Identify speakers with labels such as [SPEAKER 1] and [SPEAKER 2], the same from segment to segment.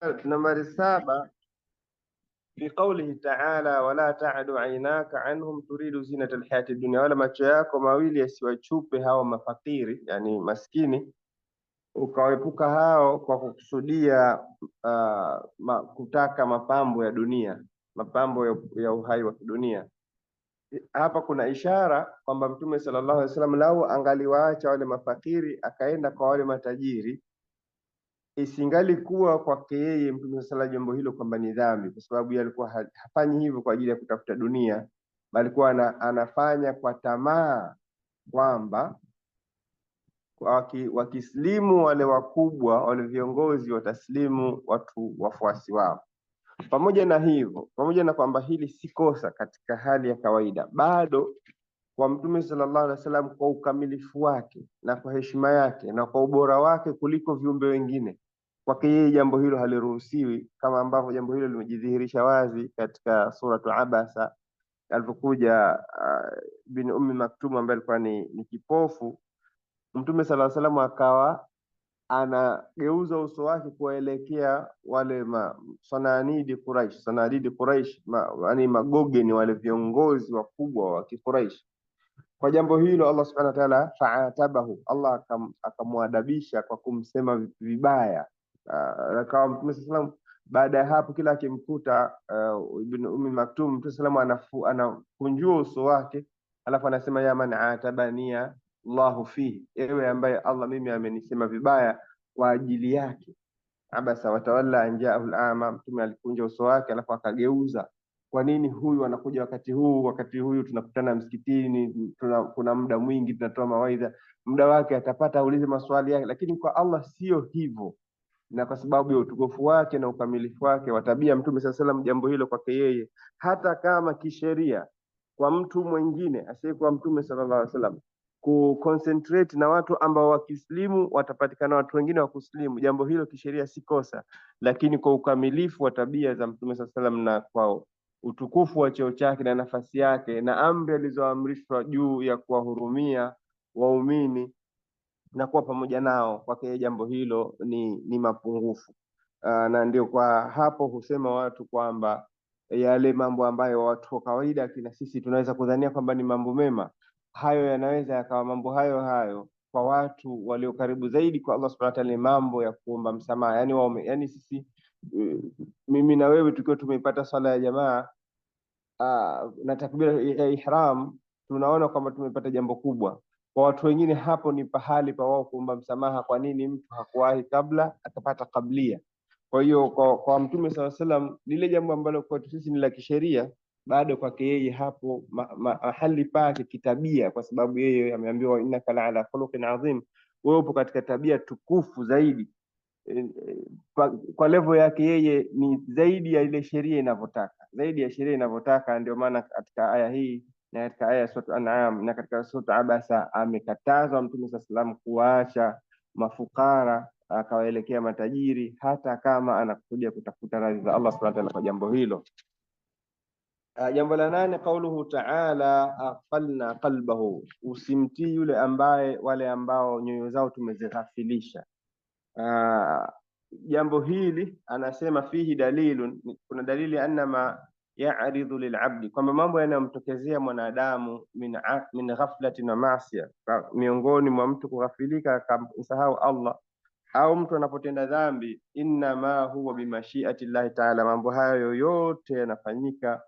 [SPEAKER 1] Nambari 7 fi qawlihi ta'ala wala ta'du aynaka anhum turidu zinata alhayati dunya, wala macho yako mawili yasiwachupe hawa mafakiri, yani maskini, ukawepuka hao kwa kukusudia kutaka mapambo ya dunia, mapambo ya uhai wa kidunia. Hapa kuna ishara kwamba Mtume sallallahu alaihi wasallam lau angaliwaacha wale mafakiri akaenda kwa wale matajiri, isingalikuwa kwake yeye Mtume sala jambo hilo kwamba ni dhambi, kwa sababu yeye alikuwa hafanyi hivyo kwa ajili ya kutafuta dunia, bali alikuwa anafanya kwa tamaa kwamba wakislimu wale wakubwa, wale viongozi wataslimu watu wafuasi wao. Pamoja na hivyo, pamoja na kwamba hili si kosa katika hali ya kawaida, bado kwa Mtume sallallahu alaihi wasallam, kwa ukamilifu wake na kwa heshima yake na kwa ubora wake kuliko viumbe wengine, kwake yeye jambo hilo haliruhusiwi, kama ambavyo jambo hilo limejidhihirisha wazi katika suratu Abasa alipokuja bin Ummi Maktum ambaye alikuwa ni kipofu. Mtume sallallahu alaihi wasallam akawa anageuza uso wake kuelekea wale sanadidi Quraish, yani magogeni, wale viongozi wakubwa wa Quraish. Kwa jambo hilo Allah subhanahu wa ta'ala fa'atabahu, Allah akamwadabisha kwa kumsema vibaya. Akawa Mtume sallam baada ya hapo kila akimkuta Ibn Ummi Maktum, Mtume sallam anakunjua uso wake, alafu anasema ya man atabania Allahu fihi, ewe ambaye Allah mimi amenisema vibaya kwa ajili yake. Abasa watawalla anjaahu al-ama, Mtume alikunja uso wake alafu akageuza. Kwa nini huyu anakuja wakati huu? Wakati huyu tunakutana msikitini, kuna muda mwingi tunatoa mawaidha, muda wake atapata aulize maswali yake. Lakini kwa Allah sio hivyo, na kwa sababu ya utukufu wake na ukamilifu wake wa tabia Mtume sallallahu alaihi wasallam, jambo hilo kwake yeye, hata kama kisheria kwa mtu mwingine asiyekuwa Mtume sallallahu alaihi wasallam concentrate na watu ambao wakislimu watapatikana watu wengine wa kuslimu, jambo hilo kisheria si kosa. Lakini kwa ukamilifu wa tabia za Mtume sallallahu alaihi wasallam na kwa utukufu wa cheo chake na nafasi yake na amri alizoamrishwa juu ya kuwahurumia waumini na kuwa pamoja nao, kwake jambo hilo ni mapungufu. Na ndio kwa hapo husema watu kwamba yale mambo ambayo watu wa kawaida kina sisi tunaweza kudhania kwamba ni mambo mema, hayo yanaweza yakawa mambo hayo kwa watu walio karibu zaidi kwa Allah subhanahu wa ta'ala, mambo ya kuomba msamaha. Yani sisi, mimi na wewe tukiwa tumeipata swala ya jamaa na takbira ya ihram, tunaona kwamba tumepata jambo kubwa. Kwa watu wengine hapo ni pahali pa wao kuomba msamaha, kwa nini mtu hakuwahi kabla akapata kablia. Kwa hiyo kwa Mtume sallallahu alaihi wasallam lile jambo ambalo kwetu sisi ni la kisheria, bado kwake yeye hapo mahali pake kitabia, kwa sababu yeye ameambiwa innaka la ala khuluqin adhim, wewe upo katika tabia tukufu zaidi. Kwa level yake yeye ni zaidi ya ile sheria inavyotaka, ndio maana katika aya hii na katika aya ya sura An'am na katika sura Abasa amekatazwa Mtume sallallahu alaihi wasallam kuacha mafukara akawaelekea matajiri, hata kama anakuja kutafuta radhi za Allah subhanahu wa ta'ala kwa jambo hilo. Jambo la 8, kauluhu ta'ala aghfalna qalbahu, usimtii yule ambaye, wale ambao nyoyo zao tumezighafilisha. Jambo hili anasema fihi dalilun, kuna dalili annama ya'ridhu lil'abdi, kwamba mambo yanayomtokezea mwanadamu min ghaflatin wa ma'siyah, miongoni mwa mtu kughafilika akamsahau Allah au mtu anapotenda dhambi, inma huwa bimashiati llahi ta'ala, mambo hayo yote yanafanyika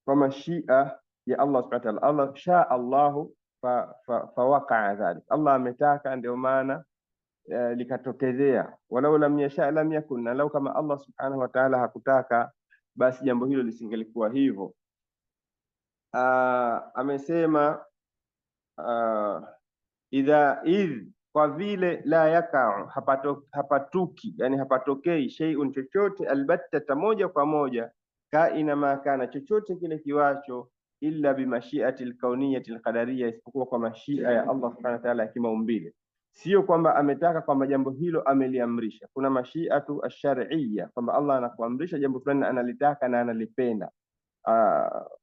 [SPEAKER 1] kwa mashia ya Allah subhanahu wa ta'ala. Allah shaa Allahu fa waqa'a dhalik, Allah ametaka ndio maana likatokezea. Walau lam yasha lam yakun, na lau kama Allah subhanahu wa ta'ala hakutaka basi jambo hilo lisingelikuwa hivyo. Amesema idh, kwa vile la yakau, hapatuki, yani hapatokei, shay'un, chochote, albatta, moja kwa moja, kaina ma kana, chochote kile kiwacho, illa bimashiati alkauniyati alqadariyya, isipokuwa kwa mashia ya Allah subhanahu wa ta'ala ya kimaumbile. Sio kwamba ametaka kwamba jambo hilo ameliamrisha. Kuna mashiatu ash-shar'iyya, kwamba Allah anakuamrisha jambo fulani analitaka na analipenda.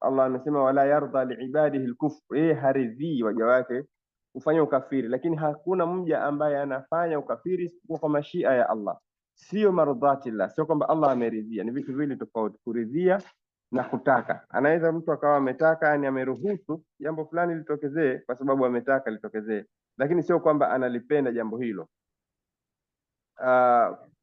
[SPEAKER 1] Allah amesema wala yarda liibadihi al-kufr, yeye haridhi waja wake kufanya ukafiri, lakini hakuna mja ambaye anafanya ukafiri isipokuwa kwa mashia ya Allah. sio mardhatillah, sio kwamba Allah ameridhia. Ni vitu viwili tofauti, kuridhia na kutaka. Anaweza mtu akawa ametaka, yani ameruhusu jambo fulani litokezee kwa sababu ametaka litokezee, lakini sio kwamba analipenda jambo hilo.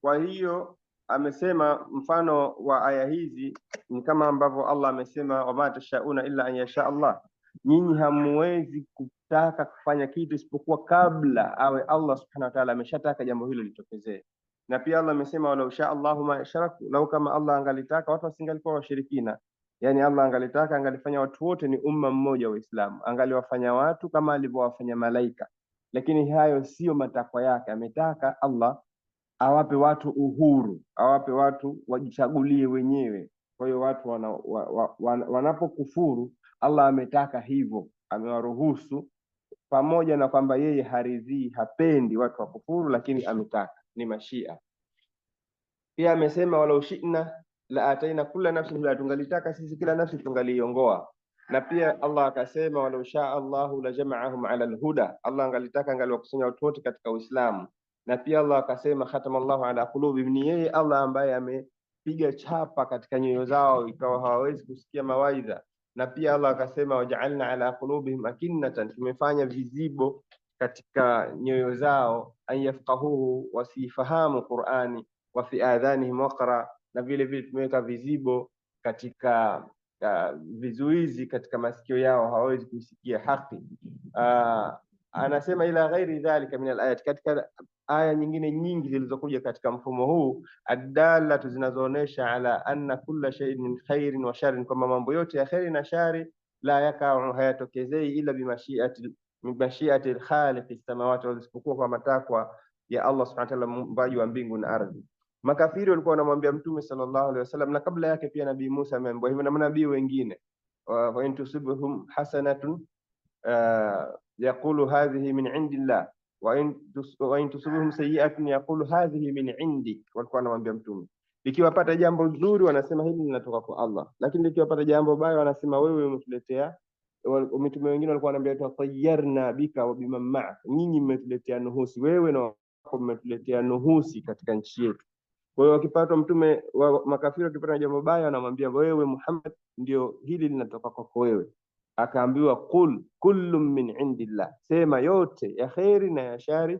[SPEAKER 1] Kwa hiyo amesema mfano wa aya hizi ni kama ambavyo Allah amesema, wama tashauna illa an yasha Allah, nyinyi hamuwezi kutaka kufanya kitu isipokuwa kabla awe Allah subhanahu wa ta'ala ameshataka jambo hilo litokezee. Na pia Allah amesema walau sha Allahu ma asharaku, lau kama Allah angalitaka watu wasingalikuwa washirikina. Yani Allah angalitaka angalifanya watu wote ni umma mmoja wa Uislamu, angaliwafanya watu kama alivyowafanya malaika, lakini hayo sio matakwa yake. Ametaka Allah awape watu uhuru, awape watu wajichagulie wenyewe. Kwa hiyo watu wanapokufuru, Allah ametaka hivyo, amewaruhusu, pamoja na kwamba yeye haridhii, hapendi watu wakufuru, lakini ametaka, ni mashia. Pia amesema walau shi'na la ataina kulla nafsin la, tungalitaka sisi kila nafsi tungaliongoa. Na pia Allah akasema walau shaa Allahu la jama'ahum ala alhuda, Allah angalitaka angaliwakusanya watu wote katika Uislamu. Na pia Allah akasema khatamallahu ala qulubihim, ni yeye Allah ambaye amepiga chapa katika nyoyo zao ikawa hawawezi kusikia mawaidha. Na pia Allah akasema waja'alna ala qulubihim akinnatan, tumefanya vizibo katika nyoyo zao, an yafqahuhu, wasifahamu Qur'ani, wa fi adhanihim waqra, na vile vile tumeweka vizibo katika vizuizi katika masikio yao, hawawezi kusikia haki. Anasema ila ghairi dhalika min alayat, katika aya nyingine nyingi zilizokuja katika mfumo huu, adallatu, zinazoonesha ala anna kulla shay'in min khairin wa sharrin, kwamba mambo yote ya khairi na shari la yakau, hayatokezei ila bimashiati al-khaliq as-samawati wal, isipokuwa kwa matakwa ya Allah subhanahu wa ta'ala, muumbaji wa mbingu na ardhi. Makafiri walikuwa wanamwambia Mtume sallallahu alaihi wasallam, na kabla yake pia Nabii Musa ameambiwa hivyo na manabii wengine, wa in tusibhum hasanatun yaqulu hadhihi min indillah wa in tusibhum sayi'atun yaqulu hadhihi min indi. Walikuwa wanamwambia Mtume, likiwapata jambo zuri wanasema hili linatoka kwa Allah, lakini likiwapata jambo baya wanasema wewe umetuletea. Mitume wengine walikuwa wanambia tayyarna bika wa biman ma'ak, nyinyi mmetuletea nuhusi, wewe na mmetuletea nuhusi katika nchi yetu. Kwa hiyo wakipata mtume wa makafiri, wakipata jambo baya wanamwambia wewe Muhammad, ndio hili linatoka kwako wewe. Akaambiwa qul kullu min indillah, sema yote ya khairi na ya shari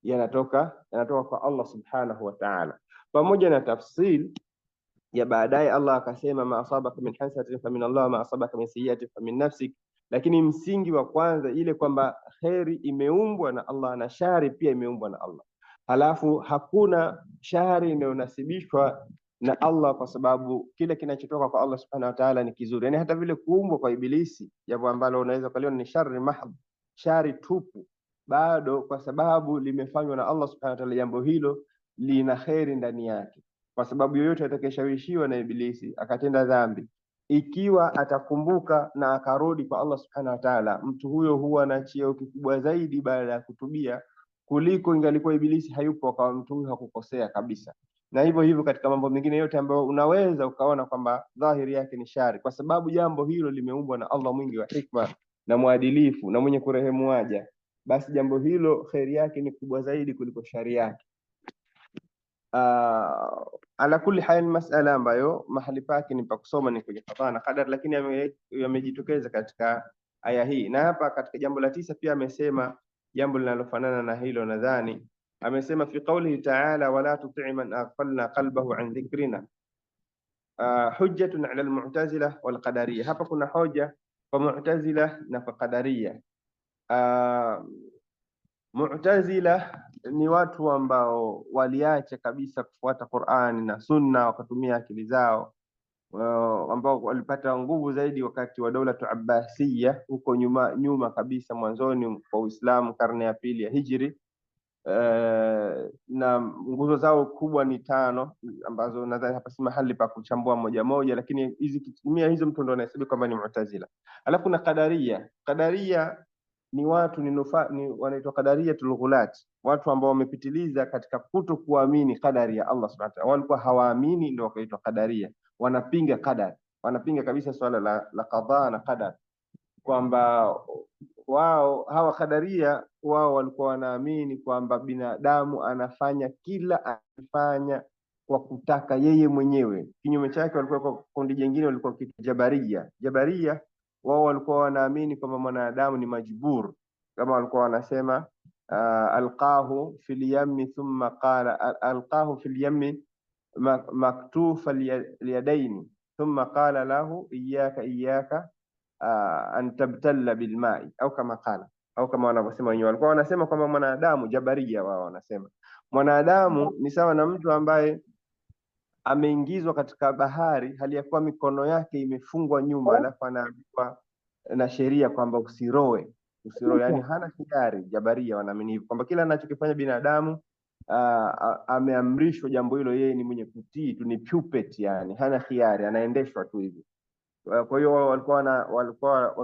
[SPEAKER 1] yanatoka kwa Allah subhanahu wa ta'ala. Pamoja na tafsil ya baadaye Allah akasema ma asabaka min hasanatin fa min Allah, ma asabaka min sayyi'atin fa min nafsik. Lakini msingi wa kwanza ile kwamba khairi imeumbwa na Allah na shari pia imeumbwa na Allah. Halafu hakuna shari inayonasibishwa na Allah, kwa sababu kile kinachotoka kwa Allah subhanahu wa ta'ala ni kizuri. Yani hata vile kuumbwa kwa Ibilisi, jambo ambalo unaweza kuliona ni shari mahd, shari tupu, bado kwa sababu limefanywa na Allah subhanahu wa ta'ala, jambo hilo lina khairi ndani yake. Kwa sababu yoyote atakayeshawishiwa na Ibilisi akatenda dhambi, ikiwa atakumbuka na akarudi kwa Allah subhanahu wa ta'ala, mtu huyo huwa na cheo kikubwa zaidi baada ya kutubia kuliko ingalikuwa Ibilisi hayupo akawa mtu huyo hakukosea kabisa. Na hivyo hivyo katika mambo mengine yote ambayo unaweza ukaona kwamba dhahiri yake ni shari, kwa sababu jambo hilo limeumbwa na Allah mwingi wa hikma na mwadilifu na mwenye kurehemu waja, basi jambo hilo khairi yake ni kubwa zaidi kuliko shari yake. Ala kulli hal, masala ambayo mahali pake ni pa kusoma ni kwenye qada na qadar, lakini yamejitokeza katika aya hii. Na hapa katika jambo la 9 pia amesema jambo linalofanana na hilo, nadhani amesema fi qawlihi ta'ala wala tuti' man aghfalna qalbahu an dhikrina, hujjatun 'ala al-mu'tazila wal qadariyya. Hapa kuna hoja kwa mu'tazila na kwa qadariyya. Mu'tazila ni watu ambao waliacha kabisa kufuata Qur'ani na Sunna, wakatumia akili zao, ambao walipata nguvu zaidi wakati wa dola Abbasiyya huko nyuma kabisa, mwanzoni kwa Uislamu, karne ya pili ya Hijri. Na nguzo zao kubwa ni 5 ambazo nadhani hapa si mahali pa kuchambua moja moja, lakini hizi kitumia hizo mtu ndo anahesabu kama ni Mu'tazila. Alafu na Qadariyya ni watu ni wanaitwa Qadariyatul Ghulat, watu ambao wamepitiliza katika kuto kuamini qadari ya Allah subhanahu wa ta'ala. Walikuwa hawaamini ndio wakaitwa Qadariyya, wanapinga qadar, wanapinga kabisa swala la qadha na qadar, kwamba wao hawa Kadaria wao walikuwa wanaamini kwamba binadamu anafanya kila anafanya kwa kutaka yeye mwenyewe. Kinyume chake walikuwa kwa kundi jingine walikuwa Jabaria. Jabaria wao walikuwa wanaamini kwamba mwanadamu ni majbur, kama walikuwa wanasema alqahu fil yammi thumma qala alqahu fil yammi maktufa liyadaini thumma qala lahu iyyaka an tabtalla bilmai au kama qala, au kama wanavyosema wenyewe. Walikuwa wanasema kwamba mwanadamu, Jabaria wao wanasema mwanadamu ni sawa na mtu ambaye ameingizwa katika bahari hali ya kuwa mikono yake imefungwa nyuma, alafu anaambiwa na sheria kwamba usiroe, yani hana hiari. Jabaria wanaamini hivyo kwamba kila anachokifanya binadamu ameamrishwa jambo hilo, yeye ni mwenye kutii tu, ni puppet, yani hana hiari, anaendeshwa tu hivyo. Kwa hiyo walikuwa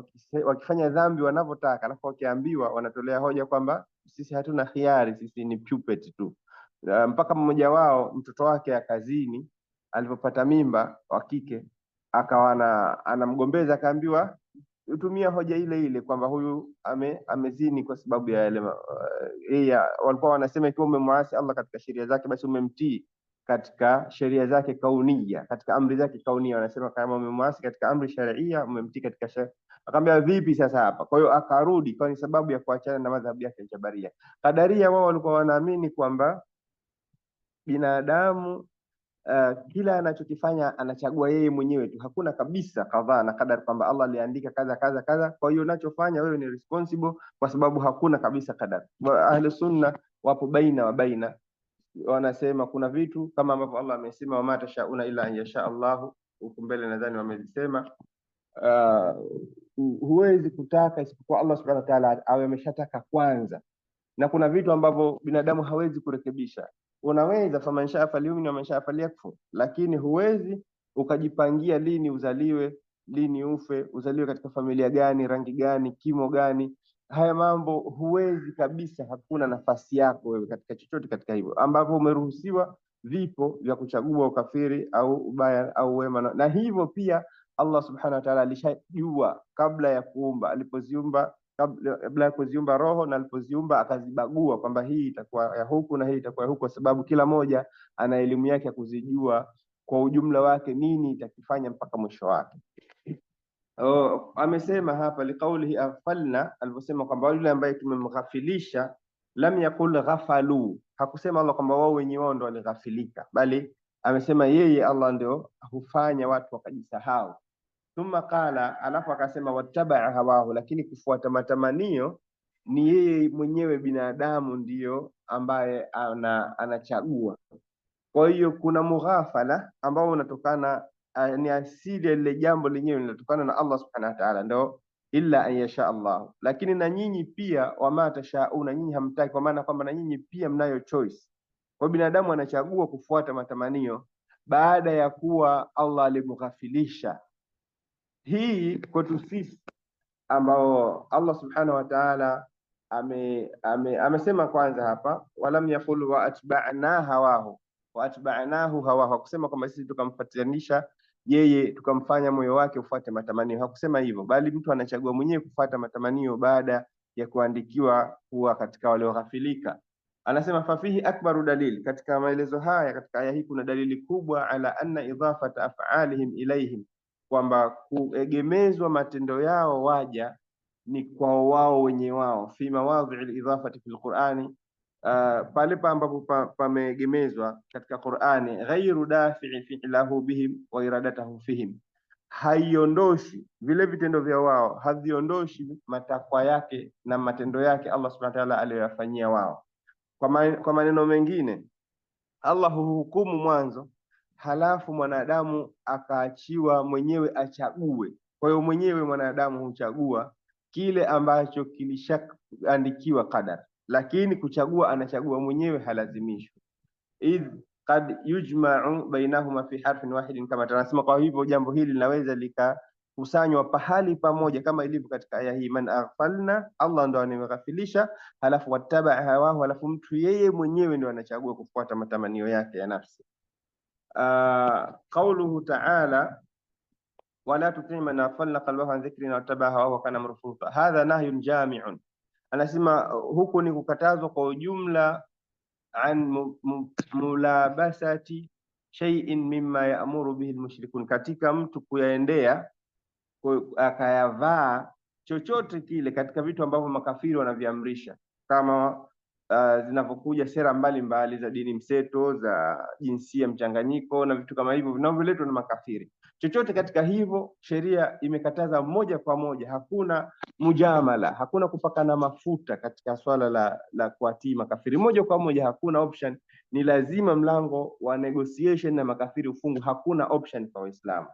[SPEAKER 1] wakifanya dhambi wanavyotaka, alafu wakiambiwa wanatolea hoja kwamba sisi hatuna hiari, sisi ni puppet tu. Mpaka mmoja wao mtoto wake akazini, alipopata mimba wa kike, akawa anamgombeza, akaambiwa utumia hoja ile ile kwamba huyu amezini kwa sababu ya yale walikuwa wanasema ikiwa umemwasi Allah katika sheria zake, basi umemtii katika sheria zake kaunia, katika amri zake kaunia. Wanasema kama umemwasi katika amri sharia, umemtii katika sheria. Akamwambia vipi sasa hapa? Kwa hiyo akarudi, kwa ni sababu ya kuachana na madhhabu yake ya Jabaria. Kadaria wao walikuwa wanaamini kwamba binadamu kila anachokifanya anachagua yeye mwenyewe tu, hakuna kabisa kadhaa na kadar kwamba Allah aliandika kaza kaza kaza, kwa hiyo unachofanya wewe ni responsible, kwa sababu hakuna kabisa kadar. Ahli sunna wapo baina wa baina, wanasema kuna vitu kama ambavyo Allah amesema wama tashauna illa an yasha Allah, huko mbele nadhani wamesema huwezi kutaka isipokuwa Allah subhanahu wa ta'ala awe ameshataka kwanza, na kuna vitu ambavyo binadamu hawezi kurekebisha. Unaweza faman shaa falyumin wa man shaa falyakfur, lakini huwezi ukajipangia lini uzaliwe, lini ufe, uzaliwe katika familia gani, rangi gani, kimo gani. Haya mambo huwezi kabisa, hakuna nafasi yako wewe katika chochote katika hivyo. Ambapo umeruhusiwa vipo vya kuchagua ukafiri au ubaya au wema, na hivyo pia Allah subhanahu wa ta'ala alishajua kabla ya kuumba, alipoziumba, kabla ya kuziumba roho na alipoziumba akazibagua kwamba hii itakuwa ya huku na hii itakuwa ya huku, kwa sababu kila moja ana elimu yake ya kuzijua kwa ujumla wake nini itakifanya mpaka mwisho wake. Amesema hapa liqaulihi aghfalna, aliposema kwamba yule ambaye tumemghafilisha, lam yakul ghafalu, hakusema Allah kwamba wao wenyewe wao ndio walighafilika, bali amesema yeye Allah ndio hufanya watu wakajisahau. Thumma qala, alafu akasema wattabaa hawahu, lakini kufuata matamanio ni yeye mwenyewe binadamu ndiyo ambaye anachagua. Kwa hiyo kuna mughafala ambao unatokana ni asili ile jambo lenyewe linatokana na Allah subhanahu wa ta'ala, ndio illa an yasha Allah. Lakini na nyinyi pia wama tashauna, nyinyi hamtaki, kwa maana kwamba na nyinyi pia mnayo choice. Kwa binadamu anachagua kufuata matamanio baada ya kuwa Allah alimghafilisha. Hii kwetu sisi ambao Allah subhanahu wa ta'ala amesema kwanza hapa, walam yaqul wa atba'na hawahu wa atba'nahu hawahu, hakusema kwamba sisi tukamfuatanisha yeye tukamfanya moyo wake ufuate matamanio, hakusema hivyo, bali mtu anachagua mwenyewe kufuata matamanio baada ya kuandikiwa kuwa katika walioghafilika. Anasema fafihi akbaru dalil, katika maelezo haya katika aya hii kuna dalili kubwa ala anna idhafata af'alihim ilayhim, kwamba kuegemezwa matendo yao waja ni kwa wao wenye wao, fi mawadhi al-idhafati fil Qur'ani, pale ambapo pameegemezwa katika Qur'ani, ghairu dafi'i fi'lahu bihim wa iradatahu fihim, haiondoshi vile vitendo vya wao, haviondoshi matakwa yake na matendo yake Allah subhanahu wa ta'ala aliyofanyia wao. Kwa maneno mengine, Allah huhukumu mwanzo, halafu mwanadamu akaachiwa mwenyewe achague. Kwa hiyo mwenyewe mwanadamu huchagua kile ambacho kilishaandikiwa qadar, lakini kuchagua anachagua mwenyewe, halazimishwi. Idh qad yujma'u bainahuma fi harfin wahidin, kama tunasema. Kwa hivyo jambo hili linaweza likakusanywa pahali pamoja, kama ilivyo katika aya hii, man aghfalna, Allah ndo anemghafilisha, halafu wattaba hawahu, halafu mtu yeye mwenyewe ndo anachagua kufuata matamanio yake ya nafsi. Qauluhu ta'ala wala tuti man aghfalna qalbahu an dhikrina wattaba'a hawahu kana murfuta. Hadha nahyun jami'un, anasema huku ni kukatazwa kwa ujumla an mulabasati shay'in mimma ya'muru bihi almushrikun, katika mtu kuyaendea akayavaa chochote kile katika vitu ambavyo makafiri wanaviamrisha, kama zinavyokuja sera mbalimbali za dini mseto, za jinsia mchanganyiko na vitu kama hivyo vinavyoletwa na makafiri. Chochote katika hivyo sheria imekataza moja kwa moja, hakuna mujamala, hakuna kupakana mafuta katika swala la kuatii makafiri moja kwa moja, hakuna option. Ni lazima mlango wa negotiation na makafiri ufungu, hakuna option kwa Waislamu.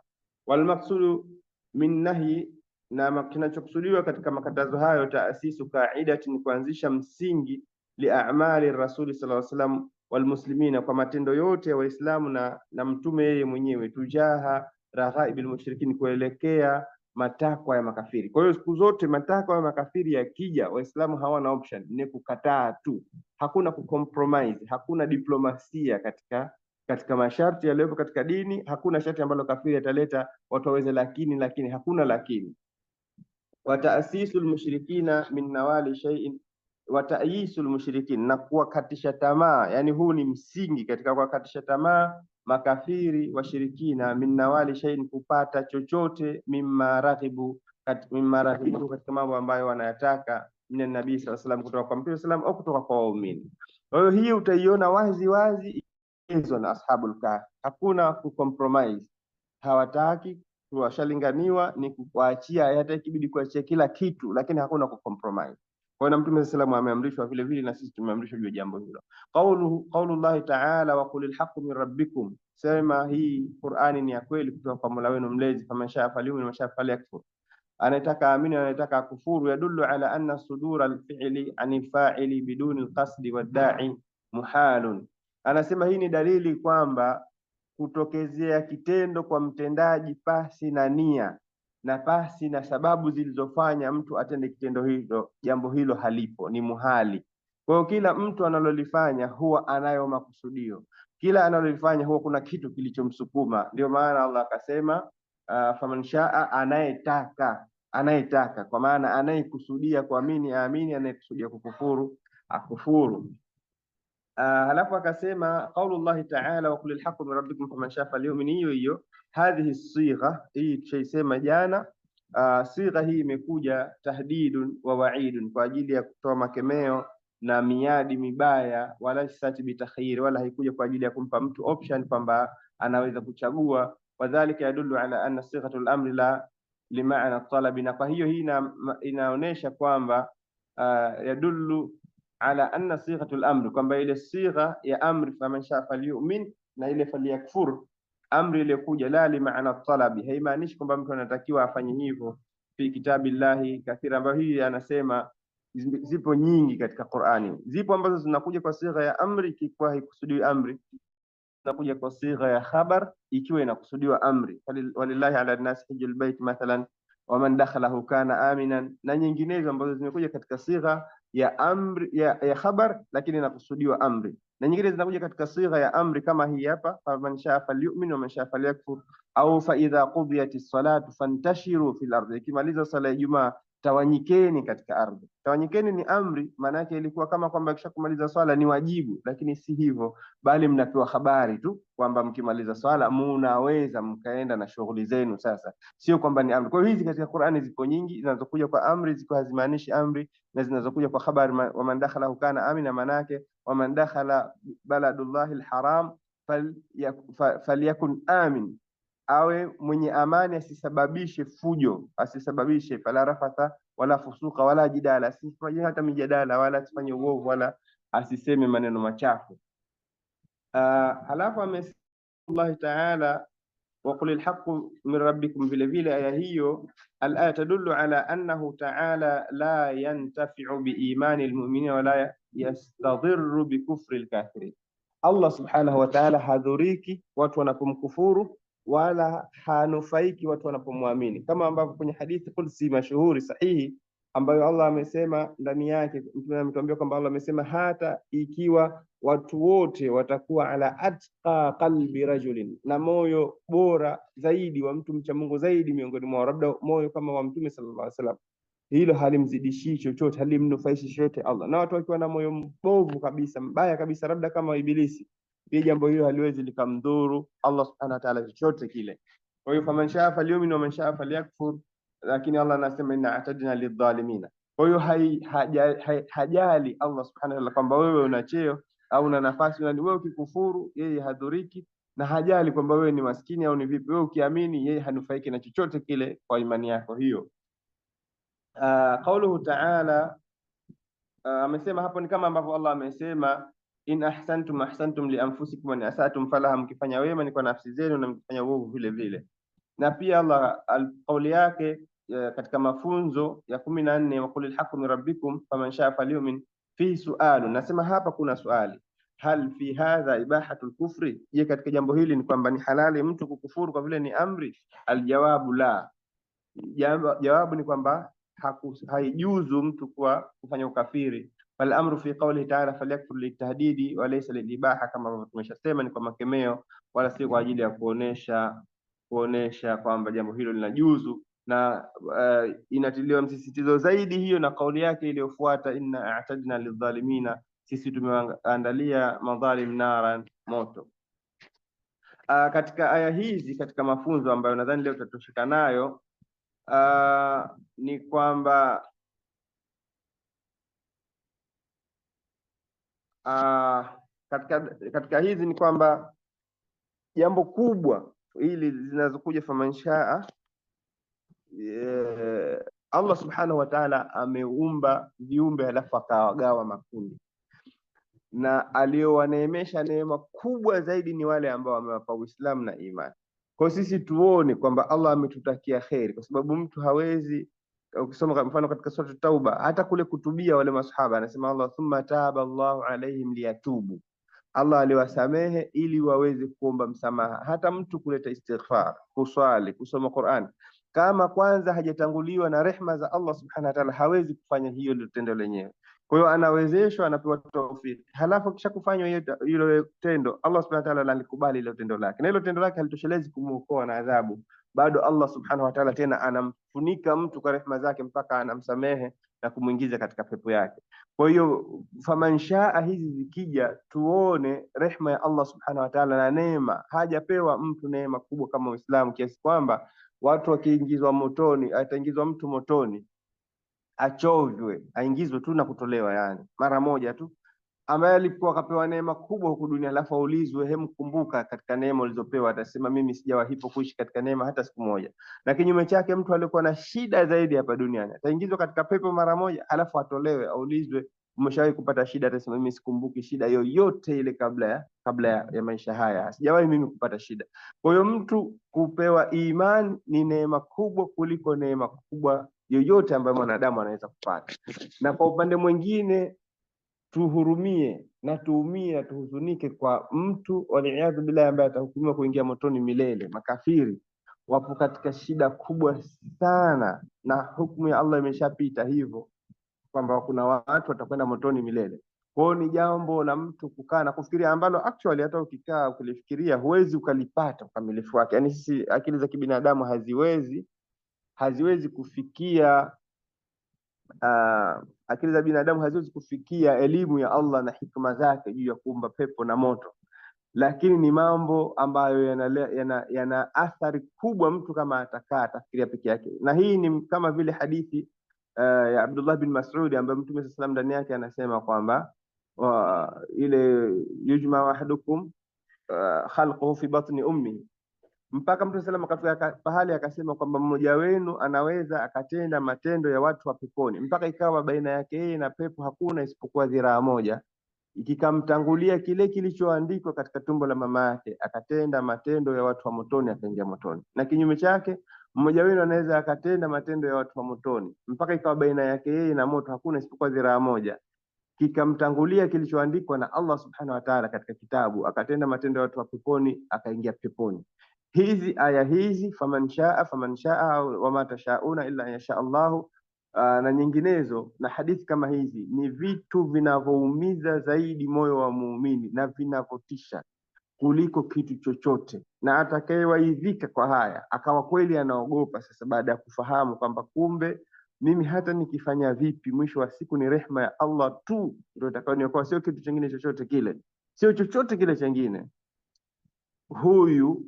[SPEAKER 1] Wal maqsudu min nahi, na kinachokusudiwa katika makatazo hayo, taasisu qaidati, ni kuanzisha msingi li'amali rasuli sallallahu alaihi wasallam wal muslimina, kwa matendo yote ya Waislamu na mtume yeye mwenyewe, tujaha raghaibil mushrikin, kuelekea matakwa ya makafiri. Kwa hiyo siku zote matakwa ya makafiri yakija, Waislamu hawana option, ni kukataa tu, hakuna kucompromise, hakuna diplomasia katika masharti yaliyopo katika dini. Hakuna sharti ambalo kafiri ataleta watu waweze lakini hakuna lakini. Wa ta'sisul mushrikina min nawali shay'in, wa ta'yisul mushrikin, na kuwakatisha tamaa, yani huu ni msingi katika kuwakatisha tamaa makafiri washirikina, min nawali shay'in, kupata chochote, mimma raghibu katika mambo ambayo wanayataka, min nabii sallallahu alaihi wasallam, kutoka kwa mtume sallam au kutoka kwa waumini. Kwa hiyo hii utaiona wazi wazi hizo na ashabul kahf, hakuna kucompromise, hawataki, washalinganiwa ni kuachia, hata ikibidi kuachia kila kitu, lakini hakuna kucompromise. Kwa hiyo Mtume sallallahu ameamrishwa vile vile, na sisi tumeamrishwa juu ya jambo hilo. Qaulullahi ta'ala wa qulil haqqu min rabbikum, sema hii Qur'ani ni ya kweli kutoka kwa Mola wenu mlezi, faman shaa falyu'min wa man shaa falyakfur, anataka amini, anataka kufuru. Yadullu ala anna sudura alfi'li anil fa'ili biduni alqasdi wadda'i muhalun, anasema hii ni dalili kwamba kutokezea kitendo kwa mtendaji pasi na nia na pasi na sababu zilizofanya mtu atende kitendo hilo, jambo hilo halipo, ni muhali. Kwa hiyo kila mtu analolifanya huwa anayo makusudio, kila analolifanya huwa kuna kitu kilichomsukuma. Ndio maana Allah akasema faman shaa, anayetaka, kwa maana anayekusudia kuamini aamini, anayekusudia kukufuru akufuru. Halafu akasema qaulullahi ta'ala wa qulil haqqu min rabbikum faman shaa falyu'min, hiyo hadhihi sigha, hii tushaisema jana. Sigha hii imekuja tahdidun wa wa'idun, kwa ajili ya kutoa makemeo na miadi mibaya, wala sati bitakhyir, wala haikuja kwa ajili ya kumpa mtu option kwamba anaweza kuchagua. Wadhālika yadullu ala anna sighatul amri la limaana talabi, na kwa hiyo hii inaonesha kwamba yadullu ala anna sighatul amri, kwamba ile sigha ya amri faman shaa falyu'min na ile falyakfur, amri ile kuja la li maana talabi, haimaanishi kwamba mtu anatakiwa afanye hivyo. Fi kitabillahi kathira, ambayo hii anasema zipo nyingi katika Qur'ani, zipo ambazo zinakuja kwa sigha ya amri ikiwa haikusudiwi amri, zinakuja kwa sigha ya khabar ikiwa inakusudiwa amri, walillahi ala nasi hijjul bait mathalan wa man dakhalahu kana aminan, na nyinginezo ambazo zimekuja katika sigha ya amri ya khabar lakini inakusudiwa amri, na nyingine zinakuja katika sigha ya amri kama hii hapa, faman shaa falyu'min wa man shaa falyakfur, au fa idha qudiyatis salatu fantashiru fil ardi, ikimaliza sala ya Ijumaa tawanyikeni katika ardhi. Tawanyikeni ni amri, maana yake ilikuwa kama kwamba kisha kumaliza swala ni wajibu, lakini si hivyo, bali mnapewa habari tu kwamba mkimaliza swala mnaweza mkaenda na shughuli zenu, sasa sio kwamba ni amri. Kwa hiyo hizi katika Qur'ani zipo nyingi zinazokuja kwa amri, ziko hazimaanishi amri, na zinazokuja kwa habari, wa man dakhala kana amina, maana yake wa man dakhala baladullahi alharam falyakun amin, awe mwenye amani, asisababishe fujo, asisababishe fala rafatha wala fusuka wala jidala, asifanye hata mijadala, wala asifanye uovu, wala asiseme maneno machafu. Halafu amesema Allah Ta'ala wa qulil haqqu min rabbikum, vile vile aya hiyo al-aya tadullu ala annahu ta'ala la yantafi'u biimani almu'minina wala yastadhirru bikufri alkafirin. Allah subhanahu wa ta'ala hadhuriki watu wanapomkufuru, wala hanufaiki watu wanapomwamini, kama ambavyo kwenye hadithi qudsi mashuhuri sahihi ambayo Allah amesema ndani yake, mtume ametuambia kwamba Allah amesema hata ikiwa watu wote watakuwa ala atqa qalbi rajulin, na moyo bora zaidi wa mtu mcha Mungu zaidi miongoni mwao, labda moyo kama wa mtume sallallahu alaihi wasallam, hilo halimzidishi chochote, halimnufaishi chochote Allah. Na watu wakiwa na moyo mbovu kabisa, mbaya kabisa, labda kama Ibilisi, pia jambo hilo haliwezi likamdhuru Allah subhanahu wa ta'ala chochote kile. Kwa hiyo faman shaa falyumin wa man shaa falyakfur, lakini Allah anasema inna atadna lidhalimina. Kwa hiyo hajali Allah subhanahu wa ta'ala kwamba wewe una cheo au una nafasi, wewe ukikufuru yeye hadhuriki, na hajali kwamba wewe ni maskini au ni vipi. Wewe ukiamini, yeye hanufaiki na chochote kile kwa imani yako hiyo. Qauluhu ta'ala, amesema hapo ni kama ambavyo Allah amesema in ahsantum ahsantum li anfusikum wa in asatum falaha, mkifanya wema ni kwa nafsi zenu na mkifanya uovu vile vile. Na pia Allah kauli yake katika mafunzo ya 14, wa qulil haqqu min rabbikum faman shaa falyumin, fi su'alu, nasema hapa kuna swali, hal fi hadha ibahatul kufri, je katika jambo hili ni kwamba ni halali mtu kukufuru kwa vile ni amri? Aljawabu la, jawabu ni kwamba haijuzu mtu kwa kufanya ukafiri. Fal amru fi qawlihi ta'ala falyakfur litahdidi wa laysa lilibaha, kama tumeshasema ni kwa makemeo wala si kwa ajili ya kuonesha kwamba jambo hilo linajuzu. Na inatiliwa msisitizo zaidi hiyo na kauli yake iliyofuata, inna a'tadna lidhalimina, sisi tumeandalia madhalim naran, moto. Katika aya hizi, katika mafunzo ambayo nadhani leo tutatoshika nayo, ni kwamba katika hizi ni kwamba jambo kubwa hili zinazokuja famanshaa, Allah subhanahu wa ta'ala ameumba viumbe halafu akawagawa makundi, na aliowaneemesha neema kubwa zaidi ni wale ambao wamewapa Uislamu na imani. Kwa sisi tuone kwamba Allah ametutakia kheri, kwa sababu mtu hawezi, ukisoma kwa mfano katika sura Tauba, hata kule kutubia wale masahaba, anasema Allah thumma taba Allahu alaihim liyatubu, Allah aliwasamehe ili waweze kuomba msamaha. Hata mtu kuleta istighfar, kuswali, kusoma Qur'an, kama kwanza hajatanguliwa na rehma za Allah subhanahu wa ta'ala, hawezi kufanya hiyo ile tendo lenyewe. Kwa hiyo anawezeshwa, anapewa tawfiki, halafu kisha kufanywa hilo tendo, Allah subhanahu wa ta'ala alikubali ile tendo lake, na hilo tendo lake halitoshelezi kumuokoa na adhabu, bado Allah subhanahu wa ta'ala tena anamfunika mtu kwa rehma zake mpaka anamsamehe na kumuingiza katika pepo yake. Kwa hiyo famanshaa hizi zikija, tuone rehma ya Allah subhanahu wa ta'ala na neema. Hajapewa mtu neema kubwa kama Uislamu, kiasi kwamba watu wakiingizwa motoni, ataingizwa mtu motoni achovwe, aingizwe tu na kutolewa, yani mara moja tu, ambaye alikuwa akapewa neema kubwa huku dunia, alafu aulizwe, hem, kumbuka katika neema ulizopewa, atasema mimi sijawahipo kuishi katika neema hata siku moja. Na kinyume chake, mtu aliyekuwa na shida zaidi hapa duniani ataingizwa katika pepo mara moja, alafu atolewe, aulizwe, umeshawahi kupata shida? Atasema mimi sikumbuki shida yoyote ile kabla ya maisha haya, sijawahi mimi kupata shida. Kwa hiyo mtu kupewa imani ni neema kubwa kuliko neema kubwa yoyote ambayo mwanadamu anaweza kupata. Na kwa upande mwingine, tuhurumie na tuumie, tuhuzunike kwa mtu waliaadhu billahi ambaye atahukumiwa kuingia motoni milele. Makafiri wapo katika shida kubwa sana, na hukumu ya Allah imeshapita hivyo kwamba kuna watu watakwenda motoni milele. Kwa hiyo ni jambo la mtu kukaa na kufikiria, ambalo actually hata ukikaa ukilifikiria huwezi ukalipata ukamilifu wake. Yani sisi akili za kibinadamu haziwezi kufikia akili za binadamu haziwezi kufikia elimu ya Allah na hikma zake juu ya kuumba pepo na moto, lakini ni mambo ambayo yana athari kubwa mtu kama atakaa atafikiria peke yake. Na hii ni kama vile hadithi ya Abdullah bin Mas'ud ambaye Mtume sallallahu alayhi wasallam ndani yake anasema kwamba ile yujma wahadukum khalquhu fi batni ummi, mpaka Mtume sallallahu alayhi wasallam akafika pahali akasema kwamba mmoja wenu anaweza akatenda matendo ya watu wa peponi mpaka ikawa baina yake yeye na pepo hakuna isipokuwa dhiraa moja, ikikamtangulia kile kilichoandikwa katika tumbo la mama yake, akatenda matendo ya watu wa motoni, akaingia motoni. Na kinyume chake, mmoja wenu anaweza akatenda matendo ya watu wa motoni mpaka ikawa baina yake yeye na moto hakuna isipokuwa dhiraa moja, kikamtangulia kilichoandikwa na Allah subhanahu wa ta'ala katika kitabu, akatenda matendo ya watu wa peponi, akaingia peponi. Hizi aya hizi faman shaa wa ma tashauna illa yasha Allahu, na nyinginezo na hadithi kama hizi ni vitu vinavyoumiza zaidi moyo wa muumini na vinavyotisha kuliko kitu chochote, na atakayewaidhika kwa haya akawa kweli anaogopa sasa, baada ya kufahamu kwamba kumbe mimi hata nikifanya vipi, mwisho wa siku ni rehma ya Allah tu ndio itakayoniokoa, sio kitu chingine chochote kile, sio chochote kile chingine. Huyu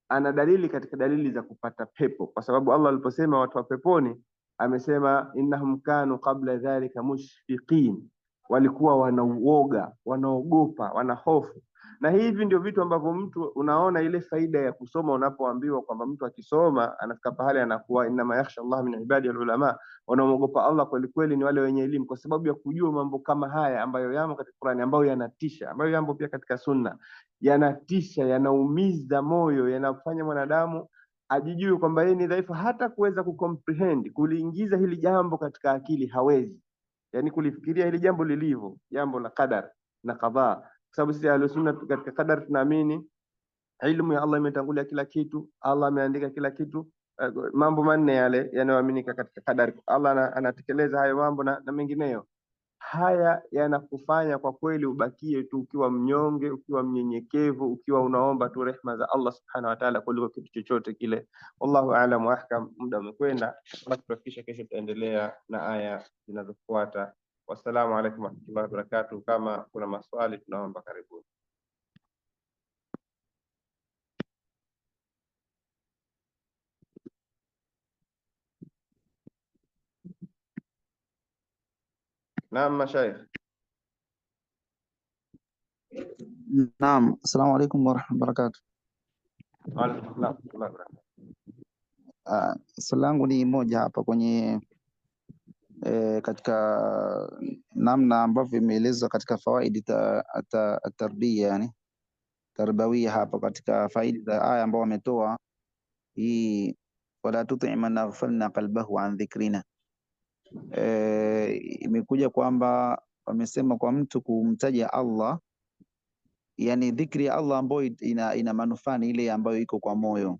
[SPEAKER 1] ana dalili katika dalili za kupata pepo, kwa sababu Allah aliposema watu wa peponi amesema innahum kanu qabla dhalika mushfiqin, walikuwa wanauoga, wanaogopa, wanahofu. Na hivi ndio vitu ambavyo mtu unaona ile faida ya kusoma, unapoambiwa kwamba mtu akisoma anafika pahali anakuwa inma yakhsha Allah min ibadi alulama, wanaogopa Allah kweli kweli ni wale wenye elimu, kwa sababu ya kujua mambo kama haya ambayo yamo katika Qur'ani, ambayo yanatisha, ambayo yamo pia katika Sunna, yanatisha, yanaumiza moyo, yanafanya mwanadamu ajijue kwamba yeye ni dhaifu, hata kuweza kucomprehend, kuliingiza hili jambo katika akili hawezi, yani kulifikiria hili jambo lilivyo, jambo la qadar na qadha. Kwa sababu sisi Ahlus-Sunna katika qadar tunaamini ilmu ya Allah imetangulia kila kitu, Allah ameandika kila kitu. Mambo manne yale yanayoaminika katika qadar, Allah anatekeleza hayo mambo na mengineyo. Haya yanakufanya kwa kweli ubakie tu ukiwa mnyonge, ukiwa mnyenyekevu, ukiwa unaomba tu rehma za Allah subhanahu wa ta'ala kuliko kitu chochote kile. Wallahu a'lam wa ahkam. Muda umekwenda, tunafikisha kesho tutaendelea na aya zinazofuata. Wassalamu alaykum wa rahmatullahi wa barakatuh. Kama kuna maswali tunaomba karibuni. Naam mashaikh.
[SPEAKER 2] Naam, assalamu alaikum warahmatullahi wabarakatuh.
[SPEAKER 1] Wa alaykum assalam wa rahmatullahi wa barakatuh.
[SPEAKER 2] Swali langu ni moja hapa kwenye katika namna ambavyo imeelezwa katika fawaidi tarbia, yani tarbawia, hapa katika faida za aya ambao wametoa hii, wala tuti man aghfalna qalbahu an dhikrina. Imekuja kwamba wamesema kwa mtu kumtaja Allah, yani dhikri ya Allah ambayo ina manufaa ile ambayo iko kwa moyo.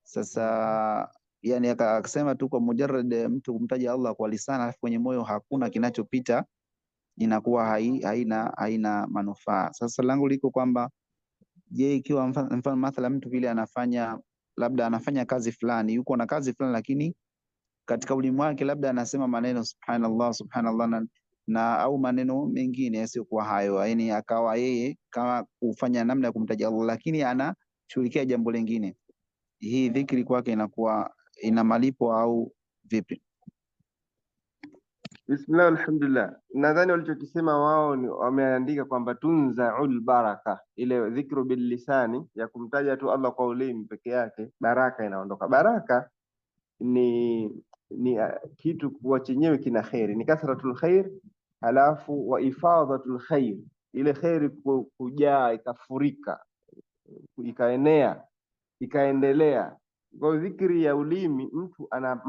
[SPEAKER 2] Sasa yani akasema tu kwa mujarrad mtu kumtaja Allah kwa lisana, alafu kwenye moyo hakuna kinachopita, inakuwa haina manufaa. Sasa langu liko kwamba je, ikiwa mfano mathalan mtu vile labda anafanya kazi fulani, yuko na kazi fulani, lakini katika ulimi wake labda anasema maneno subhanallah subhanallah na au maneno mengine yasiyokuwa hayo, yani akawa yeye kama kufanya namna ya kumtaja Allah, lakini anashughulikia jambo lingine, hii dhikri kwake inakuwa ina malipo au vipi?
[SPEAKER 1] Bismillah, alhamdulillah. Nadhani walichokisema wao ni wameandika kwamba tunzaul baraka, ile dhikru bil lisani ya kumtaja tu Allah kwa ulimi peke yake, baraka inaondoka. Baraka ni kitu kwa chenyewe kina khairi, ni kasratul khair, halafu wa ifadhatul khair, ile khairi kujaa ikafurika ikaenea ikaendelea. Kwa dhikri ya ulimi mtu ana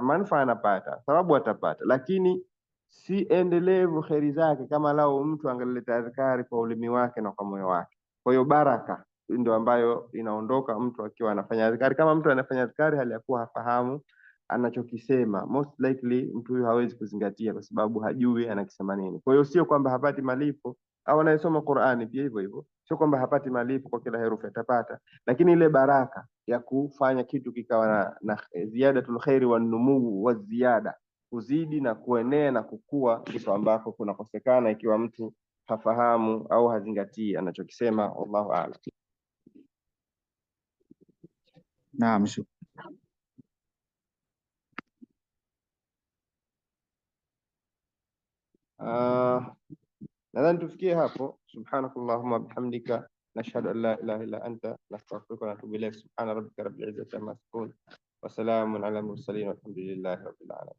[SPEAKER 1] manufaa anapata, sababu atapata, lakini si endelevu kheri zake kama lao mtu angeleta adhkari kwa ulimi wake na kwa moyo wake. Kwa hiyo baraka ndio ambayo inaondoka mtu akiwa anafanya adhkari. Kama mtu anafanya adhkari hali ya kuwa hafahamu anachokisema, most likely mtu huyo hawezi kuzingatia kwa sababu hajui anakisema nini. Kwa hiyo sio kwamba hapati malipo, au anayesoma Qur'ani pia hivyo hivyo, sio kwamba hapati malipo kwa kila herufi atapata, lakini ile baraka ya kufanya kitu kikawa na ziyadatul khairi wan numuu wa ziyada, kuzidi na kuenea na kukua, kitu ambako kunakosekana ikiwa mtu hafahamu au hazingatii anachokisema. Wallahu a'lam.
[SPEAKER 2] Naam,
[SPEAKER 1] nadhani tufikie hapo. Subhanakallahumma bihamdika nashhadu an la ilaha illa anta nastaghfiruka wa natubu ilayk. Subhana rabbika rabbil izzati amma yasifun wa salamun ala mursalin walhamdulillahi rabbil alamin.